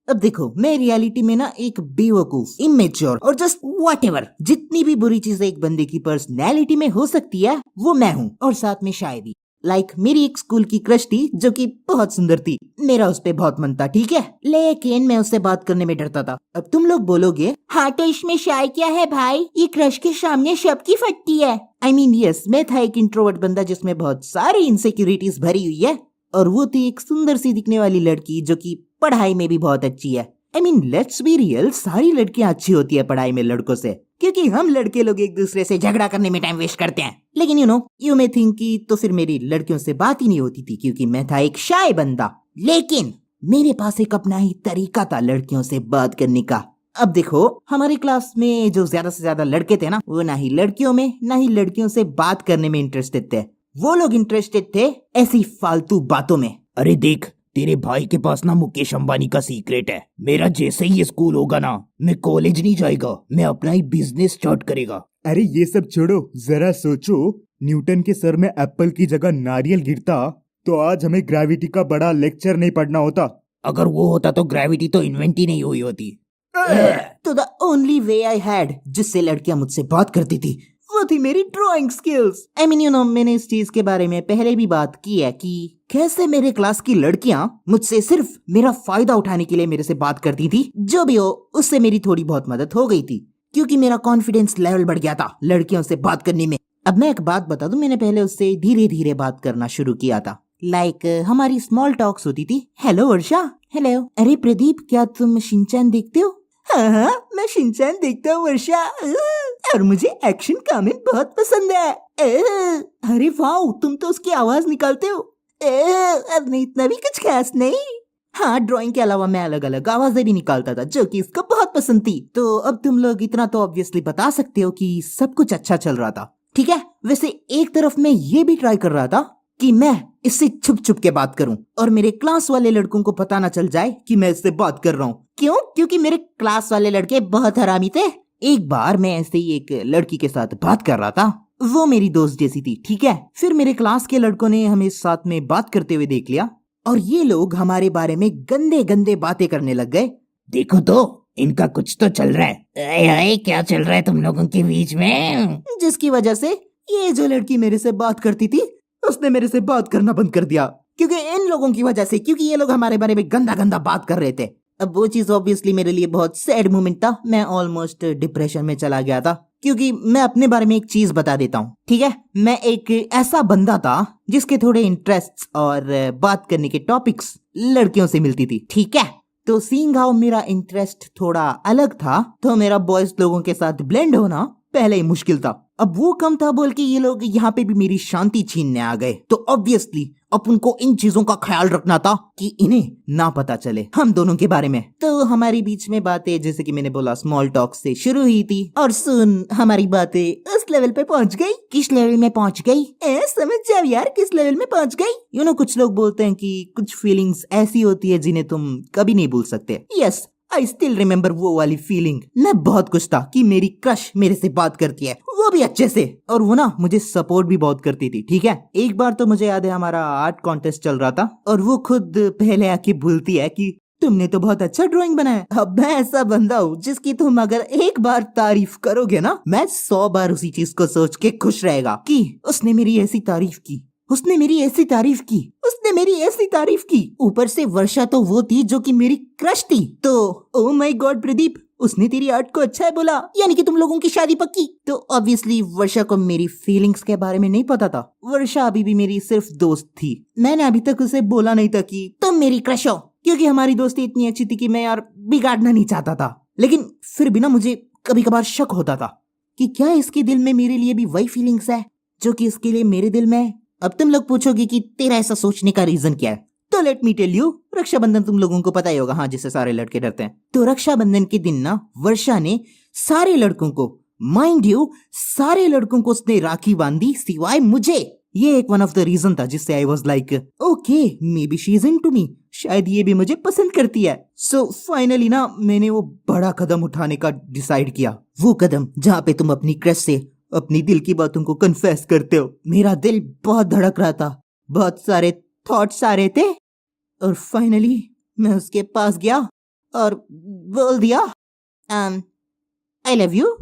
अब देखो, मैं रियलिटी में ना एक बेवकूफ, इमेच्योर और जस्ट व्हाटएवर जितनी भी बुरी चीजें एक बंदे की पर्सनैलिटी में हो सकती है वो मैं हूँ, और साथ में शायरी। मेरी एक स्कूल की क्रश थी जो कि बहुत सुंदर थी। मेरा उस पे बहुत मन था, ठीक है, लेकिन मैं उससे बात करने में डरता था। अब तुम लोग बोलोगे, हाँ तो इसमें शाय क्या है भाई, ये क्रश के सामने सबकी फटती है। I mean, yes, मैं था एक इंट्रोवर्ट बंदा जिसमें बहुत सारी इनसिक्योरिटीज भरी हुई है, और वो थी एक सुंदर सी दिखने वाली लड़की जो कि पढ़ाई में भी बहुत अच्छी है। I mean, let's be real, सारी लड़कियां अच्छी होती है पढ़ाई में लड़कों से, क्योंकि हम लड़के लोग एक दूसरे से झगड़ा करने में टाइम वेस्ट करते हैं। लेकिन यू मे थिंक कि तो फिर मेरी लड़कियों से बात ही नहीं होती थी क्योंकि मैं था एक शाय बंदा। लेकिन मेरे पास एक अपना ही तरीका था लड़कियों से बात करने का। अब देखो, हमारी क्लास में जो ज्यादा से ज्यादा लड़के थे ना, वो ना ही लड़कियों में ना ही लड़कियों से बात करने में इंटरेस्टेड थे। वो लोग इंटरेस्टेड थे ऐसी फालतू बातों में। अरे देख, तेरे भाई के पास ना मुकेश अंबानी का सीक्रेट है। मेरा जैसे ही ये स्कूल होगा ना, मैं कॉलेज नहीं जाएगा, मैं अपना ही बिजनेस स्टार्ट करेगा। अरे ये सब छोड़ो, जरा सोचो, न्यूटन के सर में एप्पल की जगह नारियल गिरता तो आज हमें ग्रेविटी का बड़ा लेक्चर नहीं पढ़ना होता। अगर वो होता तो ग्रेविटी तो इन्वेंट ही नहीं हुई होती। तो the only way I had जिससे लड़कियां मुझसे बात करती थी वो थी मेरी ड्राइंग स्किल्स। I mean, मैंने इस चीज के बारे में पहले भी बात की है कि कैसे मेरे क्लास की लड़कियां मुझसे सिर्फ मेरा फायदा उठाने के लिए मेरे से बात करती थी। जो भी हो, उससे मेरी थोड़ी बहुत मदद हो गई थी क्योंकि मेरा कॉन्फिडेंस लेवल बढ़ गया था लड़कियों से बात करने में। अब मैं एक बात बता दूं, मैंने पहले उससे धीरे धीरे बात करना शुरू किया था। हमारी स्मॉल टॉक्स होती थी। हेलो वर्षा। हेलो। अरे प्रदीप, क्या तुम शिनचैन देखते हो? हाँ, मैं शिनचैन देखता हूँ वर्षा, और मुझे एक्शन कॉमिक बहुत पसंद है। अरे वाह, तुम तो उसकी आवाज निकालते हो। नहीं, इतना भी कुछ खास नहीं। हाँ, ड्राइंग के अलावा मैं अलग अलग आवाजें भी निकालता था जो कि इसको बहुत पसंद थी। तो अब तुम लोग इतना तो ऑब्वियसली बता सकते हो कि सब कुछ अच्छा चल रहा था, ठीक है। वैसे एक तरफ मैं ये भी ट्राई कर रहा था कि मैं इससे छुप छुप के बात करूं और मेरे क्लास वाले लड़कों को पता ना चल जाए कि मैं इससे बात कर रहा हूँ। क्यों? क्योंकि मेरे क्लास वाले लड़के बहुत हरामी थे। एक बार मैं ऐसे ही एक लड़की के साथ बात कर रहा था, वो मेरी दोस्त जैसी थी, ठीक है। फिर मेरे क्लास के लड़कों ने हमें साथ में बात करते हुए देख लिया और ये लोग हमारे बारे में गंदे गंदे बातें करने लग गए। देखो तो, इनका कुछ तो चल रहा है। अरे क्या चल रहा है तुम लोगों के बीच में? जिसकी वजह से ये जो लड़की मेरे से बात करती थी उसने मेरे से बात करना बंद कर दिया, क्योंकि इन लोगों की वजह से, क्योंकि ये लोग हमारे बारे में गंदा गंदा बात कर रहे थे। अब वो चीज ऑब्वियसली मेरे लिए बहुत सैड मोमेंट था। मैं ऑलमोस्ट डिप्रेशन में चला गया था, क्योंकि मैं अपने बारे में एक चीज बता देता हूँ, ठीक है। मैं एक ऐसा बंदा था जिसके थोड़े इंटरेस्ट और बात करने के टॉपिक्स लड़कियों से मिलती थी, ठीक है। तो सीइंग हाउ मेरा इंटरेस्ट थोड़ा अलग था, तो मेरा बॉयज लोगों के साथ ब्लेंड होना पहले ही मुश्किल था। अब वो कम था बोल के ये लोग यहाँ पे भी मेरी शांति छीनने आ गए। तो ऑब्वियसली अपन को इन चीजों का ख्याल रखना था कि इन्हें ना पता चले हम दोनों के बारे में। तो हमारी बीच में बातें, जैसे कि मैंने बोला, स्मॉल टॉक से शुरू हुई थी, और सुन हमारी बातें उस लेवल पे पहुंच गई। किस लेवल में पहुंच गई? समझ जाओ यार, किस लेवल में पहुंच गई। कुछ लोग बोलते हैं कि कुछ फीलिंग्स ऐसी होती है जिन्हें तुम कभी नहीं भूल सकते। यस, आई स्टिल रिमेम्बर वो वाली फीलिंग। मैं बहुत खुश था कि मेरी क्रश मेरे से बात करती है, वो भी अच्छे से, और वो ना मुझे सपोर्ट भी बहुत करती थी, ठीक है। एक बार तो मुझे याद है हमारा आर्ट कॉन्टेस्ट चल रहा था और वो खुद पहले आके बोलती है कि तुमने तो बहुत अच्छा ड्राइंग बनाया। अब मैं ऐसा बंदा हूँ जिसकी तुम अगर एक बार तारीफ करोगे ना, मैं 100 बार उसी चीज को सोच के खुश रहेगा कि उसने मेरी ऐसी तारीफ की, उसने मेरी ऐसी तारीफ की, उसने मेरी ऐसी तारीफ की। ऊपर से वर्षा तो वो थी जो कि मेरी क्रश थी। तो ओ माय गॉड प्रदीप, उसने तेरी आर्ट को अच्छा है बोला, यानी कि तुम लोगों की शादी पक्की। तो ऑब्वियसली वर्षा को मेरी फीलिंग्स के बारे में नहीं पता था। वर्षा अभी भी मेरी सिर्फ दोस्त थी। मैंने अभी तक उसे बोला नहीं था कि तुम मेरी क्रश हो, क्योंकि हमारी दोस्ती इतनी अच्छी थी कि मैं यार बिगाड़ना नहीं चाहता था। लेकिन फिर भी ना मुझे कभी कभार शक होता था कि क्या इसके दिल में मेरे लिए भी वही फीलिंग्स है जो कि इसके लिए मेरे दिल में है। अब तुम लोग पूछोगे कि तेरा ऐसा सोचने का रीजन क्या है, तो let me tell you. Rakshabandhan तुम लोगों को पता ही होगा, हाँ, जिससे सारे लड़के डरते हैं। तो रक्षाबंधन के दिन ना वर्षा ने सारे लड़कों को, माइंड यू, सारे लड़कों को उसने राखी बांधी सिवाय मुझे। ये एक वन ऑफ द रीजन था जिससे I was like okay, may be she is into me, शायद ये भी मुझे पसंद करती है। सो फाइनली ना मैंने वो बड़ा कदम उठाने का डिसाइड किया, वो कदम जहाँ पे तुम अपनी क्रश से अपनी दिल की बातों को कन्फेस करते हो। मेरा दिल बहुत धड़क रहा था, बहुत सारे थॉट्स आ रहे थे, और फाइनली मैं उसके पास गया और बोल दिया आई लव यू।